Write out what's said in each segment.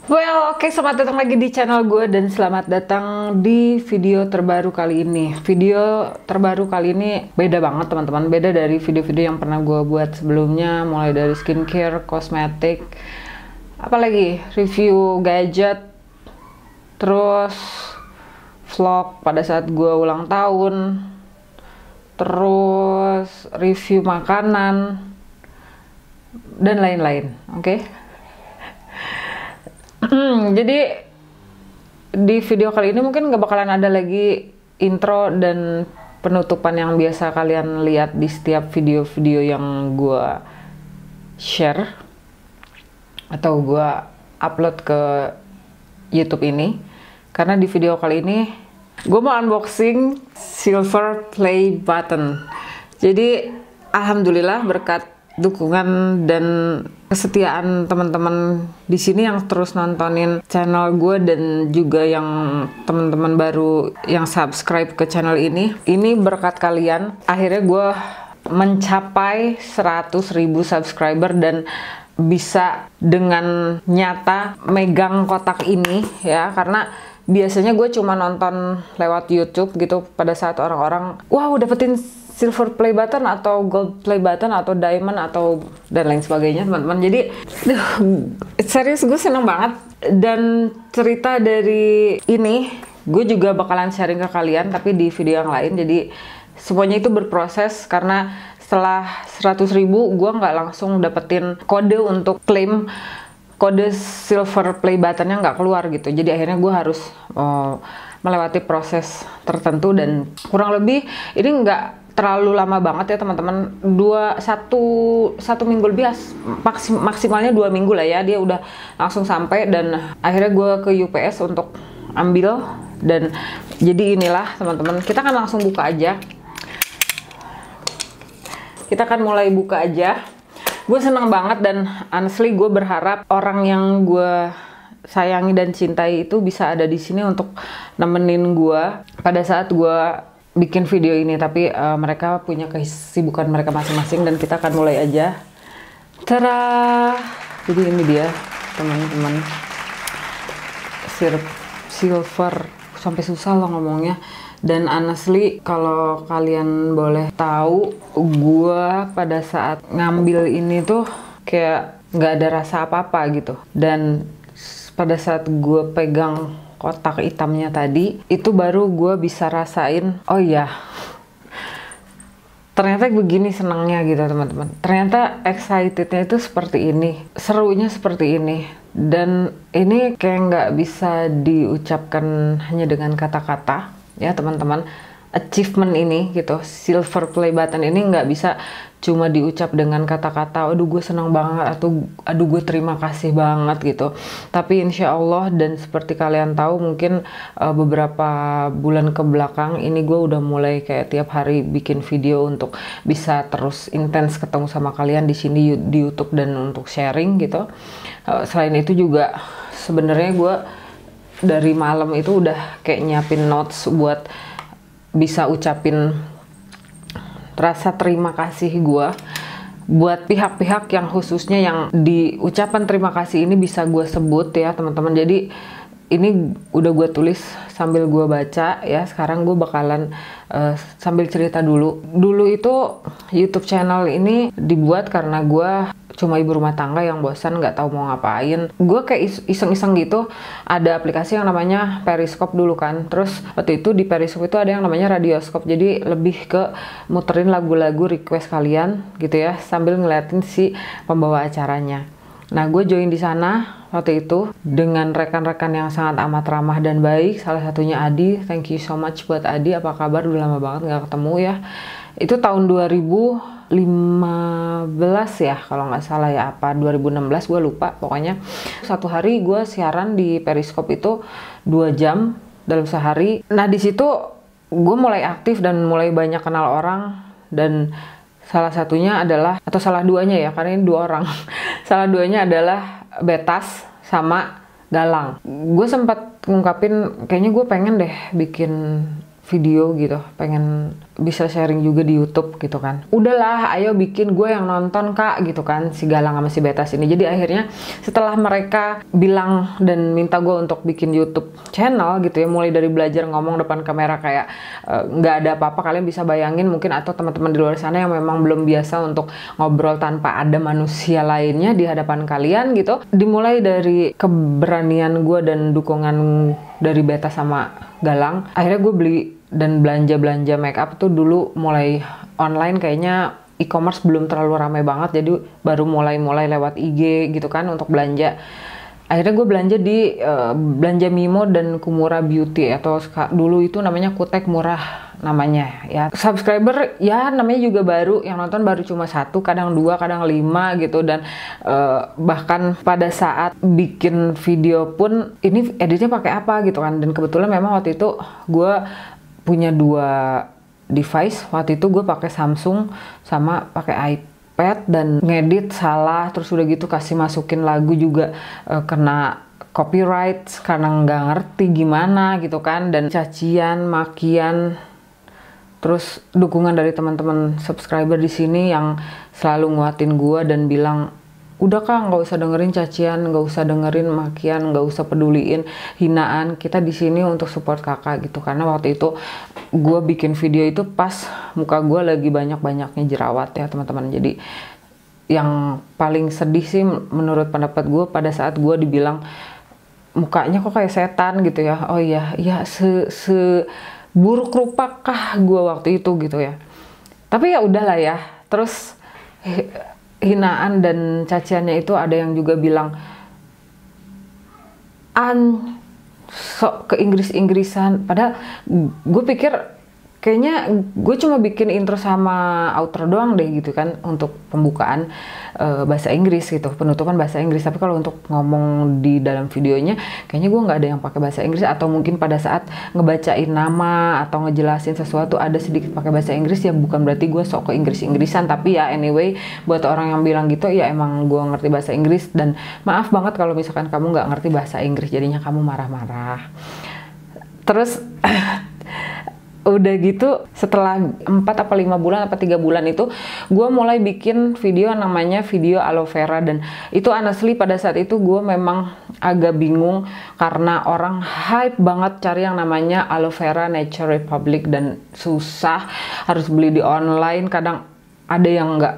Well, oke, selamat datang lagi di channel gue dan selamat datang di video terbaru kali ini. Video terbaru kali ini beda banget teman-teman, beda dari video-video yang pernah gue buat sebelumnya, mulai dari skincare, kosmetik, apalagi review gadget, terus vlog pada saat gue ulang tahun, terus review makanan, dan lain-lain, oke? Jadi di video kali ini mungkin gak bakalan ada lagi intro dan penutupan yang biasa kalian lihat di setiap video-video yang gue share atau gue upload ke YouTube ini. Karena di video kali ini gue mau unboxing silver play button. Jadi alhamdulillah berkat dukungan dan kesetiaan teman-teman di sini yang terus nontonin channel gue dan juga yang teman-teman baru yang subscribe ke channel ini berkat kalian akhirnya gue mencapai 100.000 subscriber dan bisa dengan nyata megang kotak ini ya, karena biasanya gue cuma nonton lewat YouTube gitu pada saat orang-orang wow dapetin silver play button atau gold play button atau diamond atau dan lain sebagainya teman-teman. Jadi serius gue seneng banget, dan cerita dari ini gue juga bakalan sharing ke kalian tapi di video yang lain. Jadi semuanya itu berproses karena setelah 100.000 gue nggak langsung dapetin kode untuk klaim kode silver play buttonnya nggak keluar gitu. Jadi akhirnya gue harus melewati proses tertentu dan kurang lebih ini nggak terlalu lama banget ya teman-teman, satu minggu lebih, maksimalnya 2 minggu lah ya, dia udah langsung sampai. Dan akhirnya gue ke UPS untuk ambil, dan jadi inilah teman-teman, kita kan langsung buka aja, kita kan mulai buka aja. Gue seneng banget dan honestly gue berharap orang yang gue sayangi dan cintai itu bisa ada di sini untuk nemenin gue pada saat gue bikin video ini. Tapi mereka punya kesibukan mereka masing-masing dan kita akan mulai aja. Tada! Jadi ini dia teman-teman, silver, sampai susah loh ngomongnya. Dan honestly kalau kalian boleh tahu, gue pada saat ngambil ini tuh kayak nggak ada rasa apa-apa gitu. Dan pada saat gue pegang kotak hitamnya tadi, itu baru gue bisa rasain, oh iya, ternyata begini senangnya gitu teman-teman. Ternyata excitednya itu seperti ini, serunya seperti ini. Dan ini kayak nggak bisa diucapkan hanya dengan kata-kata ya teman-teman. Achievement ini gitu, silver play button ini nggak bisa cuma diucap dengan kata-kata aduh gue senang banget atau aduh gue terima kasih banget gitu. Tapi insya Allah, dan seperti kalian tahu mungkin beberapa bulan ke belakang ini gue udah mulai kayak tiap hari bikin video untuk bisa terus intens ketemu sama kalian di sini di YouTube dan untuk sharing gitu. Selain itu juga sebenarnya gue dari malam itu udah kayak nyiapin notes buat bisa ucapin rasa terima kasih gue buat pihak-pihak yang khususnya yang di ucapan terima kasih ini bisa gue sebut ya teman-teman. Jadi ini udah gue tulis sambil gue baca ya. Sekarang gue bakalan sambil cerita dulu. Dulu itu YouTube channel ini dibuat karena gue cuma ibu rumah tangga yang bosan nggak tahu mau ngapain. Gue kayak iseng-iseng gitu, ada aplikasi yang namanya Periscope dulu kan. Terus waktu itu di Periscope itu ada yang namanya Radioscope, jadi lebih ke muterin lagu-lagu request kalian gitu ya sambil ngeliatin si pembawa acaranya. Nah gue join di sana waktu itu dengan rekan-rekan yang sangat amat ramah dan baik. Salah satunya Adi, thank you so much buat Adi. Apa kabar? Udah lama banget nggak ketemu ya. Itu tahun 2015 ya kalau nggak salah ya, apa 2016 gue lupa. Pokoknya satu hari gue siaran di Periscope itu 2 jam dalam sehari. Nah di situ gue mulai aktif dan mulai banyak kenal orang, dan salah satunya adalah, atau salah duanya ya karena ini 2 orang. Salah duanya adalah Betas sama Galang. Gue sempat ngungkapin kayaknya gue pengen deh bikin video gitu, pengen bisa sharing juga di YouTube gitu kan. Udahlah, ayo bikin, gue yang nonton kak gitu kan, si Galang sama si Betas ini. Jadi akhirnya setelah mereka bilang dan minta gue untuk bikin YouTube channel gitu ya, mulai dari belajar ngomong depan kamera kayak nggak ada apa-apa, kalian bisa bayangin mungkin, atau teman-teman di luar sana yang memang belum biasa untuk ngobrol tanpa ada manusia lainnya di hadapan kalian gitu. Dimulai dari keberanian gue dan dukungan dari Betas sama Galang, akhirnya gue beli dan belanja make up tuh dulu mulai online, kayaknya e-commerce belum terlalu ramai banget, jadi baru mulai lewat IG gitu kan untuk belanja. Akhirnya gue belanja di Belanja Mimo dan Kumura Beauty, atau dulu itu namanya Kutek Murah namanya ya. Subscriber ya namanya juga baru, yang nonton baru cuma 1, kadang 2, kadang 5 gitu. Dan bahkan pada saat bikin video pun ini editnya pakai apa gitu kan. Dan kebetulan memang waktu itu gue punya 2 device. Waktu itu gue pakai Samsung sama pakai iPad, dan ngedit salah, terus udah gitu kasih masukin lagu juga kena copyright karena nggak ngerti gimana gitu kan. Dan cacian, makian, terus dukungan dari teman-teman subscriber di sini yang selalu nguatin gue dan bilang, udah kak, nggak usah dengerin cacian, nggak usah dengerin makian, nggak usah peduliin hinaan, kita di sini untuk support kakak gitu. Karena waktu itu gue bikin video itu pas muka gue lagi banyak-banyaknya jerawat ya teman-teman. Jadi yang paling sedih sih menurut pendapat gue pada saat gue dibilang mukanya kok kayak setan gitu ya. Oh iya, buruk rupakkah gue waktu itu gitu ya. Tapi ya udahlah ya. Terus hinaan dan caciannya itu ada yang juga bilang sok ke Inggris-Inggrisan, padahal gue pikir kayaknya gue cuma bikin intro sama outro doang deh gitu kan untuk pembukaan bahasa Inggris gitu, penutupan bahasa Inggris. Tapi kalau untuk ngomong di dalam videonya kayaknya gue nggak ada yang pakai bahasa Inggris, atau mungkin pada saat ngebacain nama atau ngejelasin sesuatu ada sedikit pakai bahasa Inggris. Ya bukan berarti gue sok ke Inggris-Inggrisan, tapi ya anyway, buat orang yang bilang gitu ya emang gue ngerti bahasa Inggris. Dan maaf banget kalau misalkan kamu nggak ngerti bahasa Inggris jadinya kamu marah-marah. Terus udah gitu setelah 4 apa 5 bulan apa 3 bulan itu gue mulai bikin video namanya video aloe vera. Dan itu honestly pada saat itu gue memang agak bingung karena orang hype banget cari yang namanya aloe vera Nature Republic, dan susah, harus beli di online, kadang ada yang nggak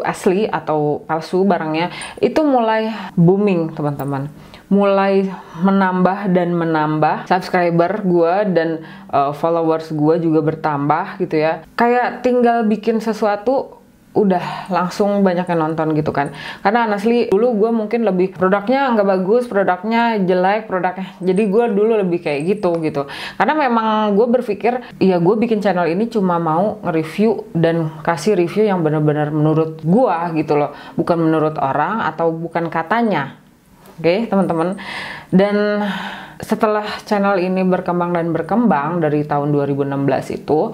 asli atau palsu barangnya. Itu mulai booming teman-teman, mulai menambah subscriber gue, dan followers gue juga bertambah gitu ya. Kayak tinggal bikin sesuatu udah langsung banyak yang nonton gitu kan. Karena honestly dulu gue mungkin lebih produknya nggak bagus, produknya jelek, jadi gue dulu lebih kayak gitu. Karena memang gue berpikir ya gue bikin channel ini cuma mau nge-review dan kasih review yang benar-benar menurut gue gitu loh, bukan menurut orang atau bukan katanya. Oke, teman-teman. Dan setelah channel ini berkembang dari tahun 2016 itu,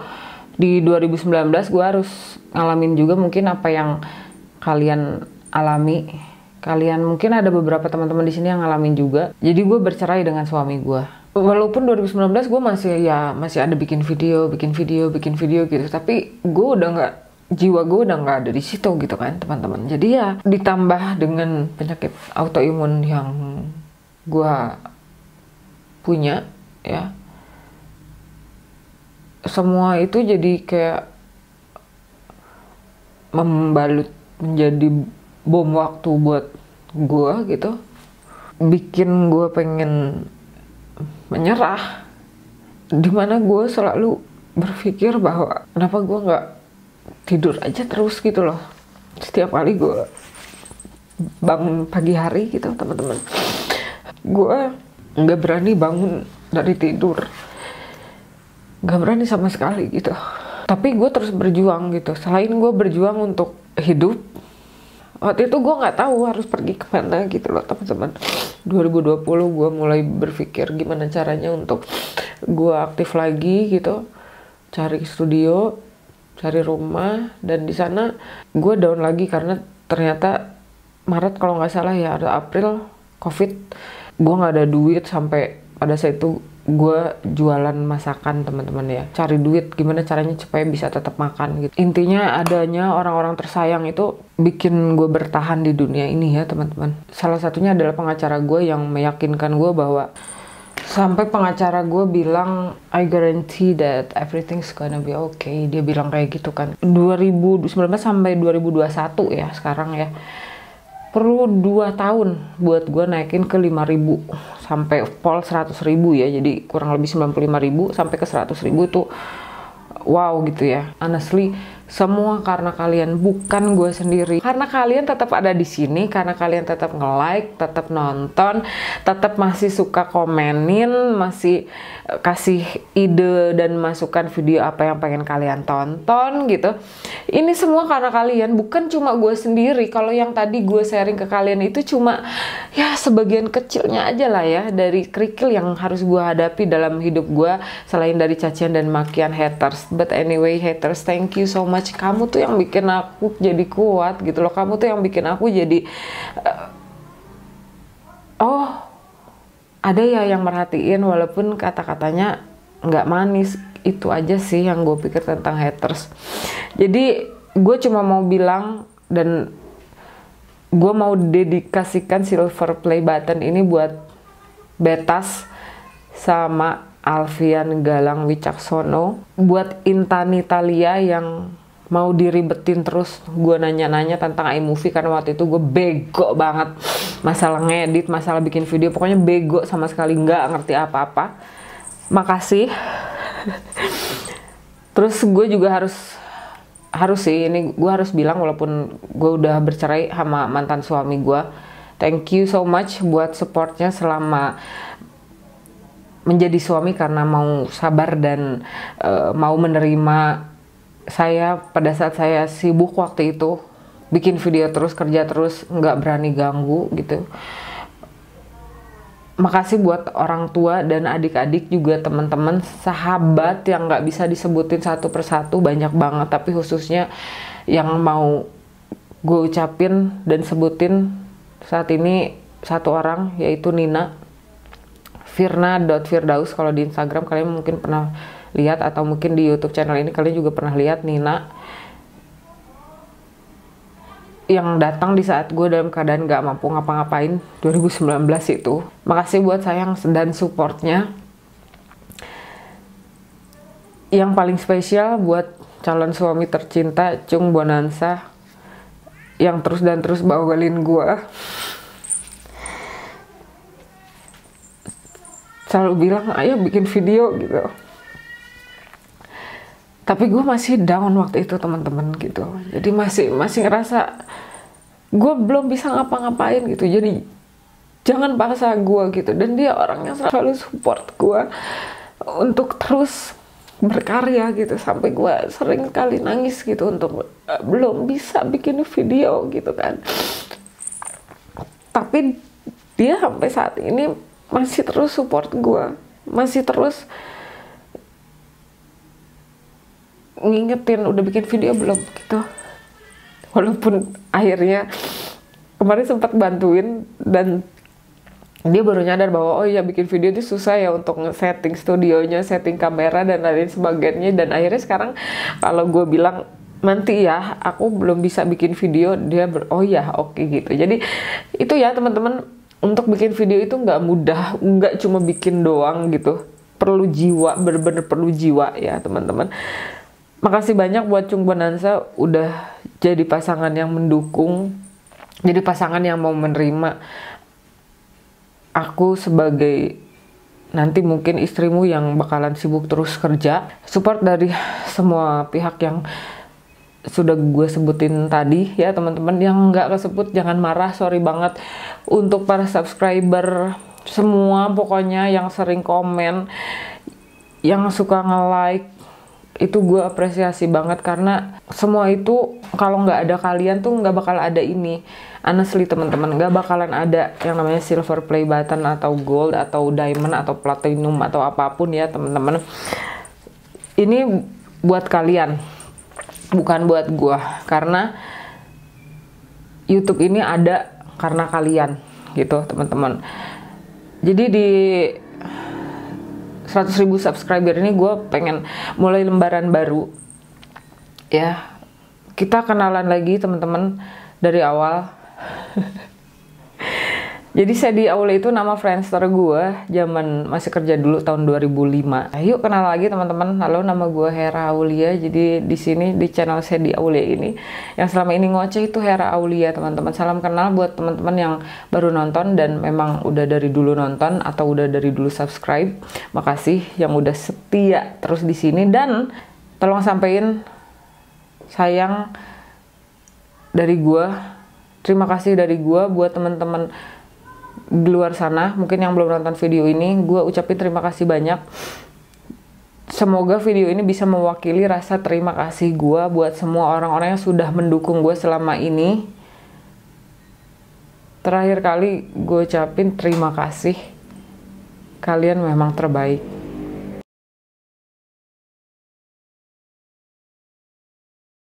di 2019 gue harus ngalamin juga mungkin apa yang kalian alami. Kalian mungkin ada beberapa teman-teman di sini yang ngalamin juga. Jadi gue bercerai dengan suami gue. Walaupun 2019 gue masih ada bikin video gitu, tapi gue udah nggak, jiwa gue udah nggak ada di situ gitu kan teman-teman. Jadi ya ditambah dengan penyakit autoimun yang gue punya ya, semua itu jadi kayak membalut menjadi bom waktu buat gue gitu, bikin gue pengen menyerah. Dimana gue selalu berpikir bahwa kenapa gue nggak tidur aja terus gitu loh. Setiap kali gue bangun pagi hari gitu teman-teman, gue nggak berani bangun dari tidur, nggak berani sama sekali gitu. Tapi gue terus berjuang gitu. Selain gue berjuang untuk hidup, waktu itu gue nggak tahu harus pergi kemana gitu loh teman-teman. 2020 gue mulai berpikir gimana caranya untuk gue aktif lagi gitu, cari studio, cari rumah. Dan di sana gue down lagi karena ternyata Maret kalau nggak salah ya, ada April COVID, gue nggak ada duit. Sampai pada saat itu gue jualan masakan teman-teman ya, cari duit gimana caranya supaya bisa tetap makan gitu. Intinya adanya orang-orang tersayang itu bikin gue bertahan di dunia ini ya teman-teman. Salah satunya adalah pengacara gue yang meyakinkan gue bahwa, sampai pengacara gue bilang I guarantee that everything's gonna be okay. Dia bilang kayak gitu kan. 2019 sampai 2021 ya sekarang ya. Perlu 2 tahun buat gue naikin ke 5.000 sampai pol 100.000 ya, jadi kurang lebih 95.000 sampai ke 100.000 tuh wow gitu ya. Honestly, semua karena kalian, bukan gue sendiri. Karena kalian tetap ada di sini, karena kalian tetap nge-like, tetap nonton, tetap masih suka komenin, masih kasih ide dan masukan video apa yang pengen kalian tonton gitu. Ini semua karena kalian, bukan cuma gue sendiri. Kalau yang tadi gue sharing ke kalian itu cuma ya sebagian kecilnya aja lah ya dari kerikil yang harus gue hadapi dalam hidup gue, selain dari cacian dan makian haters. But anyway haters, thank you so much. Kamu tuh yang bikin aku jadi kuat gitu loh. Kamu tuh yang bikin aku jadi oh ada ya yang merhatiin walaupun kata-katanya nggak manis. Itu aja sih yang gue pikir tentang haters. Jadi gue cuma mau bilang, dan gue mau dedikasikan silver play button ini buat Betas sama Alfian Galang Wicaksono, buat Intan Italia yang mau diribetin terus gue nanya-nanya tentang iMovie, karena waktu itu gue bego banget masalah ngedit, masalah bikin video, pokoknya bego sama sekali, nggak ngerti apa-apa. Makasih. Terus gue juga harus sih, ini gue harus bilang walaupun gue udah bercerai sama mantan suami gue, thank you so much buat supportnya selama menjadi suami, karena mau sabar dan mau menerima saya pada saat saya sibuk waktu itu, bikin video terus, kerja terus, nggak berani ganggu gitu. Makasih buat orang tua dan adik-adik juga, teman-teman, sahabat yang nggak bisa disebutin satu persatu, banyak banget, tapi khususnya yang mau gue ucapin dan sebutin saat ini satu orang, yaitu Nina Firna.Firdaus. Kalau di Instagram kalian mungkin pernah lihat, atau mungkin di YouTube channel ini kalian juga pernah lihat Nina yang datang di saat gue dalam keadaan gak mampu ngapa-ngapain 2019 itu. Makasih buat sayang dan supportnya. Yang paling spesial buat calon suami tercinta Cung Bonansa yang terus dan terus bawelin gue, selalu bilang ayo bikin video gitu. Tapi gue masih down waktu itu teman-teman gitu. Jadi masih ngerasa gue belum bisa ngapa-ngapain gitu. Jadi jangan paksa gue gitu. Dan dia orang yang selalu support gue untuk terus berkarya gitu. Sampai gue sering kali nangis gitu untuk belum bisa bikin video gitu kan. Tapi dia sampai saat ini masih terus support gue. Masih terus ngingetin udah bikin video belum gitu. Walaupun akhirnya kemarin sempat bantuin, dan dia baru nyadar bahwa oh iya bikin video itu susah ya untuk setting studionya, setting kamera dan lain sebagainya. Dan akhirnya sekarang kalau gue bilang nanti ya aku belum bisa bikin video, dia oh ya oke gitu. Jadi itu ya teman-teman, untuk bikin video itu nggak mudah, nggak cuma bikin doang gitu, perlu jiwa, bener-bener perlu jiwa ya teman-teman. Makasih banyak buat Cung Bonansa udah jadi pasangan yang mendukung, jadi pasangan yang mau menerima aku sebagai nanti mungkin istrimu yang bakalan sibuk terus kerja. Support dari semua pihak yang sudah gue sebutin tadi ya teman-teman. Yang nggak kesebut jangan marah, sorry banget. Untuk para subscriber semua pokoknya yang sering komen, yang suka nge-like, itu gue apresiasi banget, karena semua itu kalau nggak ada kalian tuh nggak bakal ada ini. Honestly teman-teman, nggak bakalan ada yang namanya silver play button atau gold atau diamond atau platinum atau apapun ya teman-teman. Ini buat kalian, bukan buat gue, karena YouTube ini ada karena kalian gitu teman-teman. Jadi di 100.000 subscriber ini gue pengen mulai lembaran baru. Ya, kita kenalan lagi teman-teman dari awal. Jadi Sedi Aulia itu nama Friendster gue zaman masih kerja dulu tahun 2005. Ayo kenal lagi teman-teman. Halo, nama gue Hera Aulia. Jadi di sini di channel Sedi Aulia ini yang selama ini ngoceh itu Hera Aulia teman-teman. Salam kenal buat teman-teman yang baru nonton dan memang udah dari dulu nonton atau udah dari dulu subscribe. Makasih yang udah setia terus di sini, dan tolong sampein sayang dari gue. Terima kasih dari gue buat teman-teman di luar sana mungkin yang belum nonton video ini. Gue ucapin terima kasih banyak. Semoga video ini bisa mewakili rasa terima kasih gue buat semua orang-orang yang sudah mendukung gue selama ini. Terakhir kali gue ucapin terima kasih. Kalian memang terbaik.